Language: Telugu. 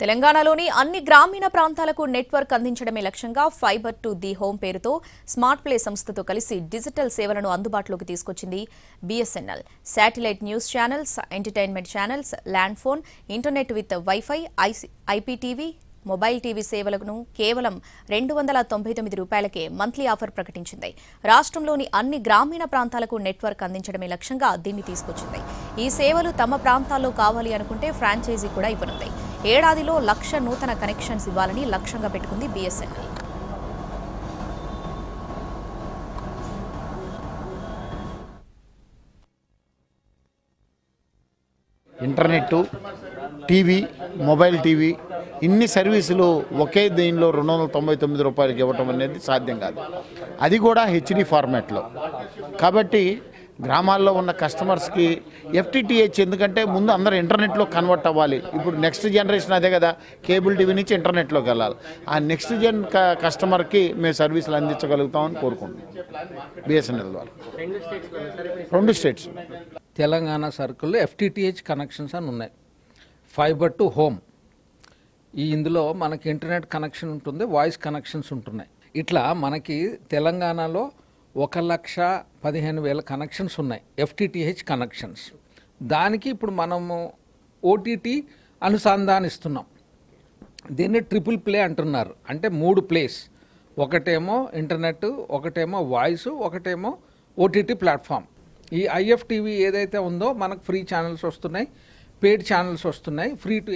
తెలంగాణలోని అన్ని గ్రామీణ ప్రాంతాలకు నెట్వర్క్ అందించడమే లక్ష్యంగా ఫైబర్ టు ది హోమ్ పేరుతో స్మార్ట్ ప్లే సంస్థతో కలిసి డిజిటల్ సేవలను అందుబాటులోకి తీసుకొచ్చింది BSNL. Satellite news channels, entertainment channels, land phone, internet with wifi, IPTV, mobile TV సేవలను కేవలం ₹299కే మంత్లీ ఆఫర్ ప్రకటించింది. రాష్ట్రంలోని అన్ని గ్రామీణ ప్రాంతాలకు నెట్వర్క్ అందించడమే లక్ష్యంగా దీన్ని తీసుకొచ్చింది. ఈ సేవలు తమ ప్రాంతాల్లో కావాలి అనుకుంటే ఫ్రాంచైజీ కూడా ఇవ్వనుంది. ఏడాదిలో 1,00,000 నూతన కనెక్షన్స్ ఇవ్వాలని లక్ష్యంగా పెట్టుకుంది BSNL. Internet, TV, mobile TV ఇన్ని సర్వీసులు ఒకే దీనిలో ₹299 ఇవ్వటం అనేది సాధ్యం కాదు. అది కూడా హెచ్డి ఫార్మాట్లో. కాబట్టి గ్రామాల్లో ఉన్న కస్టమర్స్కి ఎఫ్టీటీహెచ్, ఎందుకంటే ముందు అందరూ ఇంటర్నెట్లో కన్వర్ట్ అవ్వాలి. ఇప్పుడు నెక్స్ట్ జనరేషన్ అదే కదా, కేబుల్ టీవీ నుంచి ఇంటర్నెట్లోకి వెళ్ళాలి. ఆ నెక్స్ట్ జన్ కస్టమర్కి మేము సర్వీసులు అందించగలుగుతామని కోరుకుంటున్నాం బీఎస్ఎన్ఎల్ ద్వారా. 2 స్టేట్స్ తెలంగాణ సర్కిల్లో ఎఫ్టీటీహెచ్ కనెక్షన్స్ అని ఉన్నాయి. ఫైబర్ టు హోమ్, ఇందులో మనకి ఇంటర్నెట్ కనెక్షన్ ఉంటుంది, వాయిస్ కనెక్షన్స్ ఉంటున్నాయి. ఇట్లా మనకి తెలంగాణలో 1,15,000 కనెక్షన్స్ ఉన్నాయి, ఎఫ్టీటీహెచ్ కనెక్షన్స్. దానికి ఇప్పుడు మనము ఓటీటీ అనుసంధానిస్తున్నాం. దీన్ని ట్రిపుల్ ప్లే అంటున్నారు. అంటే 3 ప్లేస్, ఒకటేమో ఇంటర్నెట్, ఒకటేమో వాయిస్, ఒకటేమో ఓటీటీ ప్లాట్ఫామ్. ఈ ఐఎఫ్టీవీ ఏదైతే ఉందో మనకు ఫ్రీ ఛానల్స్ వస్తున్నాయి, పెయిడ్ ఛానల్స్ వస్తున్నాయి, ఫ్రీ టు